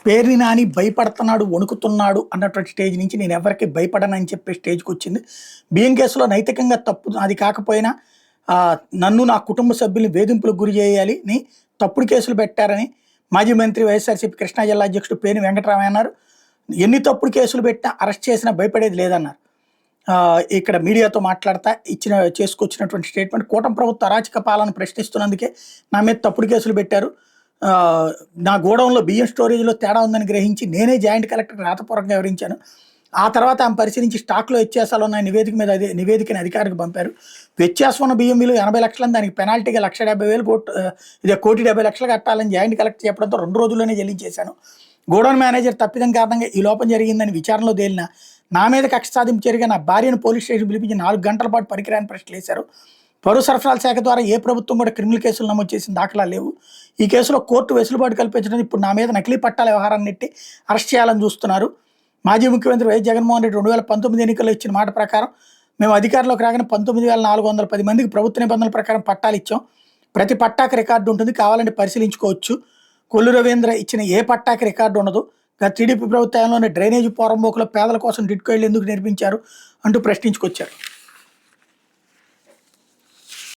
పేర్ని నాని భయపడుతున్నాడు, వణుకుతున్నాడు అన్నటువంటి స్టేజ్ నుంచి నేను ఎవరికి భయపడనని చెప్పే స్టేజ్కి వచ్చింది. బియ్యం కేసులో నైతికంగా తప్పు అది కాకపోయినా నన్ను నా కుటుంబ సభ్యుల్ని వేధింపులకు గురి చేయాలి అని తప్పుడు కేసులు పెట్టారని మాజీ మంత్రి వైఎస్ఆర్సీపీ కృష్ణా జిల్లా అధ్యక్షుడు పేర్ని వెంకటరామయ్య అన్నారు. ఎన్ని తప్పుడు కేసులు పెట్టినా అరెస్ట్ చేసినా భయపడేది లేదన్నారు. ఇక్కడ మీడియాతో మాట్లాడతా చేసుకొచ్చినటువంటి స్టేట్మెంట్, కూటమి ప్రభుత్వ అరాచక పాలన ప్రశ్నిస్తున్నందుకే నా మీద తప్పుడు కేసులు పెట్టారు. నా గోడౌన్లో బియ్యం స్టోరేజ్లో తేడా ఉందని గ్రహించి నేనే జాయింట్ కలెక్టర్ రాతపూర్వకంగా వివరించాను. ఆ తర్వాత ఆమె పరిశీలించి స్టాక్లో వ్యత్యాసాలు ఉన్న నివేదికని అధికారికి పంపారు. వ్యత్యాసం ఉన్న బియ్యం విలువ 80 లక్షలని, దానికి పెనాల్టీగా 1,70,000 కోటి 70 లక్షలు కట్టాలని జాయింట్ కలెక్టర్ చెప్పడంతో 2 రోజుల్లోనే చెల్లించేశాను. గోడౌన్ మేనేజర్ తప్పిదం కారణంగా ఈ లోపం జరిగిందని విచారణలో తేలిన నా మీద కక్ష సాధింపు చర్యగా నా భార్యను పోలీస్ స్టేషన్ పిలిపించి 4 గంటల పాటు పరికరాన్ని ప్రశ్నలు వేశారు. పౌర సరఫరాల శాఖ ద్వారా ఏ ప్రభుత్వం కూడా క్రిమినల్ కేసులు నమోదు చేసిన దాఖలా లేవు. ఈ కేసులో కోర్టు వెసులుబాటు కల్పించడం ఇప్పుడు నా మీద నకిలీ పట్టాల వ్యవహారాన్ని నెట్టి అరెస్ట్ చేయాలని చూస్తున్నారు. మాజీ ముఖ్యమంత్రి వైఎస్ జగన్మోహన్ రెడ్డి 2019 ఎన్నికల్లో ఇచ్చిన మాట ప్రకారం మేము అధికారంలోకి రాగానే 19,410 మందికి ప్రభుత్వ నిబంధనల ప్రకారం పట్టాలు ఇచ్చాం. ప్రతి పట్టాకి రికార్డు ఉంటుంది, కావాలంటే పరిశీలించుకోవచ్చు. కొల్లు రవీంద్ర ఇచ్చిన ఏ పట్టాకి రికార్డు ఉండదు. గత టీడీపీ ప్రభుత్వంలోనే డ్రైనేజీ పోరంబోకులో పేదల కోసం టిట్కో ఇళ్ళు ఎందుకు నిర్మించారు అంటూ ప్రశ్నించుకొచ్చారు.